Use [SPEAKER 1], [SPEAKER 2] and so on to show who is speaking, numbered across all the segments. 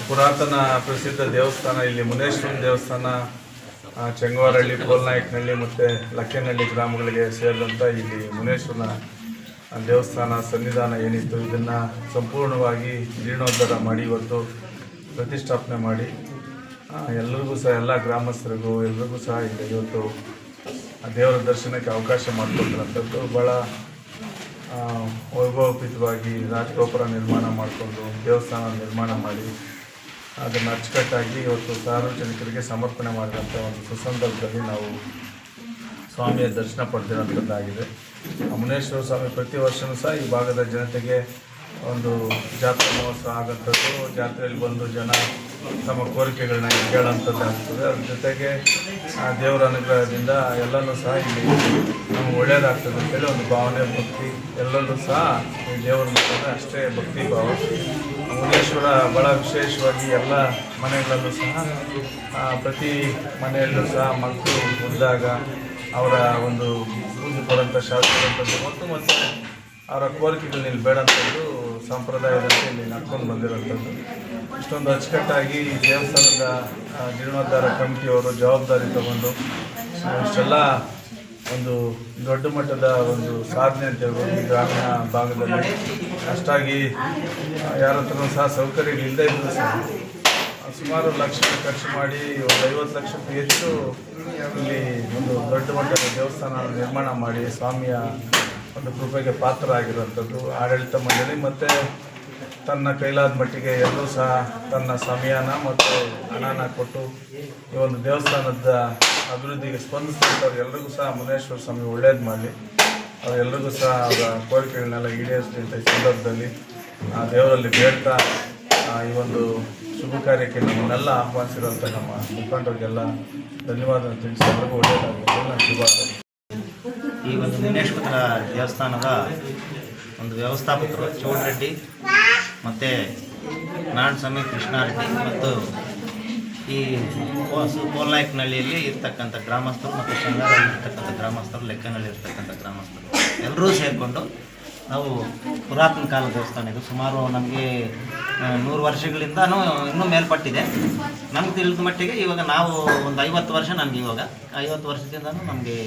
[SPEAKER 1] ಪುರಾತನ ಪ್ರಸಿದ್ಧ ದೇವಸ್ಥಾನ ಇಲ್ಲಿ ಮುನೇಶ್ವರನ ದೇವಸ್ಥಾನ ಚೆಂಗವಾರಹಳ್ಳಿ, ಕೋಲ್ನಾಯಕನಹಳ್ಳಿ ಮತ್ತು ಲಕ್ಕೇನಹಳ್ಳಿ ಗ್ರಾಮಗಳಿಗೆ ಸೇರಿದಂಥ ಇಲ್ಲಿ ಮುನೇಶ್ವರನ ದೇವಸ್ಥಾನ ಸನ್ನಿಧಾನ ಏನಿತ್ತು ಇದನ್ನು ಸಂಪೂರ್ಣವಾಗಿ ಜೀರ್ಣೋದ್ಧಾರ ಮಾಡಿ ಇವತ್ತು ಪ್ರತಿಷ್ಠಾಪನೆ ಮಾಡಿ ಎಲ್ಲರಿಗೂ ಸಹ ಎಲ್ಲ ಗ್ರಾಮಸ್ಥರಿಗೂ ಎಲ್ರಿಗೂ ಸಹ ಇಲ್ಲಿ ಇವತ್ತು ದೇವರ ದರ್ಶನಕ್ಕೆ ಅವಕಾಶ ಮಾಡಿಕೊಟ್ಟಿರೋಂಥದ್ದು ಭಾಳ ವೈಭವೋಪೇತವಾಗಿ ರಾಜಗೋಪುರ ನಿರ್ಮಾಣ ಮಾಡಿಕೊಂಡು ದೇವಸ್ಥಾನ ನಿರ್ಮಾಣ ಮಾಡಿ ಅದನ್ನು ಅಚ್ಚುಕಟ್ಟಾಗಿ ಇವತ್ತು ಸಾರ್ವಜನಿಕರಿಗೆ ಸಮರ್ಪಣೆ ಮಾಡಿದಂಥ ಒಂದು ಸುಸಂದರ್ಭದಲ್ಲಿ ನಾವು ಸ್ವಾಮಿಯ ದರ್ಶನ ಪಡೆದಿರೋಂಥದ್ದಾಗಿದೆ. ಮುನೇಶ್ವರ ಸ್ವಾಮಿ ಪ್ರತಿ ವರ್ಷವೂ ಸಹ ಈ ಭಾಗದ ಜನತೆಗೆ ಒಂದು ಜಾತ್ರಾ ಮಹೋತ್ಸವ ಆಗೋಂಥದ್ದು, ಜಾತ್ರೆಯಲ್ಲಿ ಬಂದು ಜನ ತಮ್ಮ ಕೋರಿಕೆಗಳನ್ನ ಕೇಳೋಂಥದ್ದು ಆಗ್ತದೆ. ಅದ್ರ ಜೊತೆಗೆ ದೇವರ ಅನುಗ್ರಹದಿಂದ ಎಲ್ಲನೂ ಸಹ ಇಲ್ಲಿ ನಮ್ಗೆ ಒಳ್ಳೆಯದಾಗ್ತದೆ ಅಂತೇಳಿ ಒಂದು ಭಾವನೆ, ಭಕ್ತಿ ಎಲ್ಲರಲ್ಲೂ ಸಹ ಈ ದೇವರ ಮೇಲೆ ಅಷ್ಟೇ ಭಕ್ತಿ ಭಾವ. ಮುನೇಶ್ವರ ಭಾಳ ವಿಶೇಷವಾಗಿ ಎಲ್ಲ ಮನೆಗಳಲ್ಲೂ ಸಹ ಪ್ರತಿ ಮನೆಯಲ್ಲೂ ಸಹ ಮಕ್ಕಳು ಹುಟ್ಟಿದಾಗ ಅವರ ಒಂದು ಪೂಜೆ ಕೊಡೋಂಥ ಶಾಸ್ತ್ರದಂಥದ್ದು ಮತ್ತು ಅವರ ಕೋರಿಕೆಗಳನ್ನ ಇಲ್ಲಿ ಬೇಡಂಥದ್ದು ಸಂಪ್ರದಾಯದಲ್ಲಿ ಇಲ್ಲಿ ನಡ್ಕೊಂಡು ಬಂದಿರೋಂಥದ್ದು. ಇಷ್ಟೊಂದು ಅಚ್ಚುಕಟ್ಟಾಗಿ ದೇವಸ್ಥಾನದ ಜೀರ್ಣೋದ್ಧಾರ ಕಮಿಟಿಯವರು ಜವಾಬ್ದಾರಿ ತಗೊಂಡು ಇಷ್ಟೆಲ್ಲ ಒಂದು ದೊಡ್ಡ ಮಟ್ಟದ ಒಂದು ಸಾಧನೆ ಅಂತ ಹೇಳ್ಬೋದು. ಈ ಗ್ರಾಮೀಣ ಭಾಗದಲ್ಲಿ ಅಷ್ಟಾಗಿ ಯಾರ ಹತ್ರನೂ ಸಹ ಸೌಕರ್ಯಗಳಿಲ್ಲದೆ ಇದ್ದರೂ ಸಹ ಸುಮಾರು ಲಕ್ಷ ಖರ್ಚು ಮಾಡಿ ಒಂದು 50 ಲಕ್ಷಕ್ಕೂ ಹೆಚ್ಚು ಇಲ್ಲಿ ಒಂದು ದೊಡ್ಡ ಮಟ್ಟದ ದೇವಸ್ಥಾನ ನಿರ್ಮಾಣ ಮಾಡಿ ಸ್ವಾಮಿಯ ಒಂದು ಕೃಪೆಗೆ ಪಾತ್ರ ಆಗಿರುವಂಥದ್ದು. ಆಡಳಿತ ಮಂಡಳಿ ಮತ್ತು ತನ್ನ ಕೈಲಾದ ಮಟ್ಟಿಗೆ ಎಲ್ಲರೂ ಸಹ ತನ್ನ ಸಮಯನ ಮತ್ತು ಹಣನ ಕೊಟ್ಟು ಈ ಒಂದು ದೇವಸ್ಥಾನದ ಅಭಿವೃದ್ಧಿಗೆ ಸ್ಪಂದಿಸಿದಂಥವ್ರು ಎಲ್ರಿಗೂ ಸಹ ಮುನೇಶ್ವರ ಸ್ವಾಮಿ ಒಳ್ಳೇದು ಮಾಡಲಿ, ಅವರೆಲ್ಲರಿಗೂ ಸಹ ಅವರ ಕೋರಿಕೆಗಳನ್ನೆಲ್ಲ ಈಡೇರಿಸಲಿ ಅಂತ ಈ ಸಂದರ್ಭದಲ್ಲಿ ದೇವರಲ್ಲಿ ಬೇಡ್ತಾ ಈ ಒಂದು ಶುಭ ಕಾರ್ಯಕ್ಕೆ ನಮ್ಮನ್ನೆಲ್ಲ ಆಹ್ವಾನಿಸಿರುವಂಥ ನಮ್ಮ ಮುಖಂಡರಿಗೆಲ್ಲ ಧನ್ಯವಾದ ತಿಳಿಸಿ ಎಲ್ಲರಿಗೂ ಒಳ್ಳೆಯದಾಗಲಿ ನಾನು ಶುಭ.
[SPEAKER 2] ಈ ಒಂದು ಮುನೇಶ್ವರ ದೇವಸ್ಥಾನದ ಒಂದು ವ್ಯವಸ್ಥಾಪಕರು ಚೌಡರೆಡ್ಡಿ ಮತ್ತು ನಾರಾಯಣಸ್ವಾಮಿ ಕೃಷ್ಣಾರೆಡ್ಡಿ ಮತ್ತು ಈ ಕೋಲ್ನಾಯಕನಹಳ್ಳಿಯಲ್ಲಿ ಇರ್ತಕ್ಕಂಥ ಗ್ರಾಮಸ್ಥರು ಮತ್ತು ಶೃಂಗಾರಲ್ಲಿ ಇರ್ತಕ್ಕಂಥ ಗ್ರಾಮಸ್ಥರು, ಲೆಕ್ಕನಲ್ಲಿ ಇರ್ತಕ್ಕಂಥ ಗ್ರಾಮಸ್ಥರು ಎಲ್ಲರೂ ಸೇರಿಕೊಂಡು ನಾವು ಪುರಾತನ ಕಾಲ ದೇವಸ್ಥಾನ ಇದು. ಸುಮಾರು ನಮಗೆ 100 ವರ್ಷಗಳಿಂದನೂ ಇನ್ನೂ ಮೇಲ್ಪಟ್ಟಿದೆ. ನಮ್ಗೆ ತಿಳಿದ ಮಟ್ಟಿಗೆ ಇವಾಗ ನಾವು ಒಂದು 50 ವರ್ಷ, ನನಗೆ ಇವಾಗ 50 ವರ್ಷದಿಂದನೂ ನಮಗೆ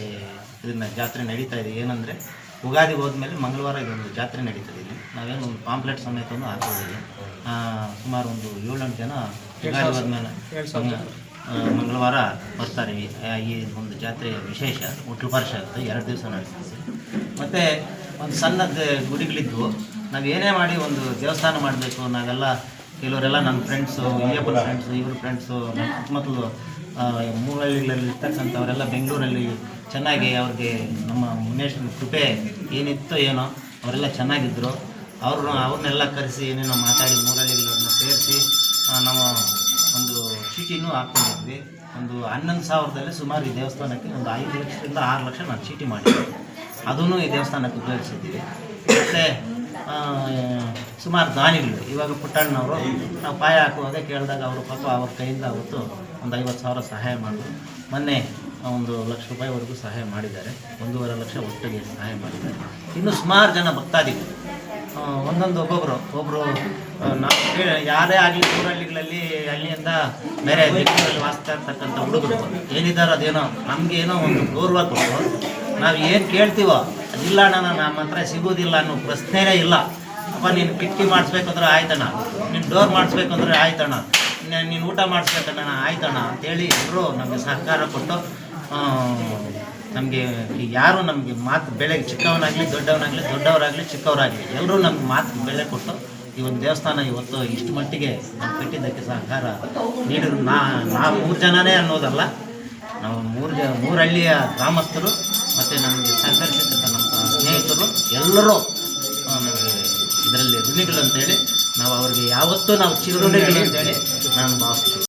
[SPEAKER 2] ಇದನ್ನು ಜಾತ್ರೆ ನಡೀತಾ ಇದೆ. ಏನಂದರೆ ಯುಗಾದಿ ಹೋದ್ಮೇಲೆ ಮಂಗಳವಾರ ಇದೊಂದು ಜಾತ್ರೆ ನಡೀತದೆ. ಇಲ್ಲಿ ನಾವೇನು ಒಂದು ಪಾಂಪ್ಲೆಟ್ ಸಮೇತವನ್ನು ಹಾಕೋದಿಲ್ಲ. ಸುಮಾರು ಒಂದು 7-8 ಜನ ಯುಗಾದಿ ಹೋದ್ಮೇಲೆ ಮಂಗಳವಾರ ಬರ್ತಾರೆ. ಈ ಒಂದು ಜಾತ್ರೆಯ ವಿಶೇಷ ಒಟ್ಟು ವರ್ಷ ಆಗುತ್ತೆ, 2 ದಿವಸ ನಡೆಸ್ತೀವಿ. ಮತ್ತು ಒಂದು ಸಣ್ಣದ ಗುಡಿಗಳಿದ್ವು. ನಾವು ಏನೇ ಮಾಡಿ ಒಂದು ದೇವಸ್ಥಾನ ಮಾಡಬೇಕು, ನಾವೆಲ್ಲ ಕೆಲವರೆಲ್ಲ ನನ್ನ ಫ್ರೆಂಡ್ಸು, ಇಯ್ಯಪ್ಪನ ಫ್ರೆಂಡ್ಸು, ಇವ್ರ ಫ್ರೆಂಡ್ಸು, ನಮ್ಮ ಸುತ್ತಮುತ್ತಲು ಮೂರಹಳ್ಳಿಗಳಲ್ಲಿ ಇರ್ತಕ್ಕಂಥವರೆಲ್ಲ ಬೆಂಗಳೂರಲ್ಲಿ ಚೆನ್ನಾಗಿ ಅವ್ರಿಗೆ ನಮ್ಮ ಮುನೇಶ್ವರನ ಕೃಪೆ ಏನಿತ್ತೋ ಏನೋ ಅವರೆಲ್ಲ ಚೆನ್ನಾಗಿದ್ದರು. ಅವ್ರನ್ನೆಲ್ಲ ಕರೆಸಿ ಏನೇನೋ ಮಾತಾಡಿ ಮೂರಹಳ್ಳಿಗಳನ್ನ ಸೇರಿಸಿ ನಾವು ಒಂದು ಚೀಟಿನೂ ಹಾಕ್ಕೊಂಡಿದ್ವಿ. ಒಂದು 11,000ದಲ್ಲಿ ಸುಮಾರು ಈ ದೇವಸ್ಥಾನಕ್ಕೆ ಒಂದು 5 ಲಕ್ಷದಿಂದ 6 ಲಕ್ಷ ನಾನು ಚೀಟಿ ಮಾಡಿದ್ದೆ. ಅದೂ ಈ ದೇವಸ್ಥಾನಕ್ಕೆ ಉಪಯೋಗಿಸಿದ್ದೀವಿ. ಮತ್ತು ಸುಮಾರು ದಾನಿಗಳು, ಇವಾಗ ಪುಟ್ಟಣ್ಣವರು ನಾವು ಪಾಯ ಹಾಕುವಾಗ ಕೇಳಿದಾಗ ಅವರು ಪಾಪ ಅವ್ರ ಕೈಯಿಂದ ಅವತ್ತು ಒಂದು 50,000 ಸಹಾಯ ಮಾಡಿದ್ರು. ಮೊನ್ನೆ ಒಂದು 1 ಲಕ್ಷ ರೂಪಾಯಿವರೆಗೂ ಸಹಾಯ ಮಾಡಿದ್ದಾರೆ. 1.5 ಲಕ್ಷ ಒಟ್ಟಿಗೆ ಸಹಾಯ ಮಾಡಿದ್ದಾರೆ. ಇನ್ನು ಸುಮಾರು ಜನ ಭಕ್ತಾದಿಗಳು ಒಬ್ಬರು ನಾವು ಯಾರೇ ಆಗಲಿ ಊರಹಳ್ಳಿಗಳಲ್ಲಿ ಹಳ್ಳಿಯಿಂದ ಬೇರೆ ಬೆಂಗಳೂರಲ್ಲಿ ವಾಸಿಸ್ತಾ ಇರ್ತಕ್ಕಂಥ ಹುಡುಗರು ಏನಿದ್ದಾರೆ ಅದೇನೋ ನಮಗೇನೋ ಒಂದು ಗೌರವ ಕೊಟ್ಟು ನಾವು ಏನು ಕೇಳ್ತೀವೋ ಅದಿಲ್ಲ ಅಣ್ಣ ನಮ್ಮ ಹತ್ರ ಸಿಗೋದಿಲ್ಲ ಅನ್ನೋ ಪ್ರಶ್ನೆನೇ ಇಲ್ಲ. ಅಪ್ಪ ನೀನು ಕಿಟಕಿ ಮಾಡಿಸ್ಬೇಕಂದ್ರೆ ಆಯ್ತಣ್ಣ, ನೀನು ಡೋರ್ ಮಾಡಿಸ್ಬೇಕಂದ್ರೆ ಆಯ್ತಣ್ಣ, ನೀನು ಊಟ ಮಾಡಿಸ್ಬೇಕಣ್ಣ ಆಯ್ತಣ್ಣ ಅಂತೇಳಿ ಎಲ್ಲರೂ ನಮಗೆ ಸಹಕಾರ ಕೊಟ್ಟು ನಮಗೆ ಯಾರು ನಮಗೆ ಮಾತು ಬೆಲೆ, ಚಿಕ್ಕವನಾಗಲಿ ದೊಡ್ಡವರಾಗಲಿ ಚಿಕ್ಕವರಾಗಲಿ ಎಲ್ಲರೂ ನಮ್ಗೆ ಮಾತು ಬೆಲೆ ಕೊಟ್ಟು ಈ ಒಂದು ದೇವಸ್ಥಾನ ಇವತ್ತು ಇಷ್ಟು ಮಟ್ಟಿಗೆ ನಾವು ಕಟ್ಟಿದ್ದಕ್ಕೆ ಸಹಕಾರ ನೀಡಿದ್ರು. ನಾವು 3 ಜನನೇ ಅನ್ನೋದಲ್ಲ, ನಾವು 3 ಹಳ್ಳಿಯ ಗ್ರಾಮಸ್ಥರು ಮತ್ತು ನಮಗೆ ಸಹಕರಿಸಿದಂಥ ನಮ್ಮ ಸ್ನೇಹಿತರು ಎಲ್ಲರೂ ನಮಗೆ ಇದರಲ್ಲಿ ಋಣಿಗಳು ಅಂತೇಳಿ ನಾವು ಅವ್ರಿಗೆ ಯಾವತ್ತೂ ನಾವು ಚಿರಋಣಿಗಳು ಅಂತೇಳಿ ನಾನು ಭಾವಿಸ್ತೀನಿ.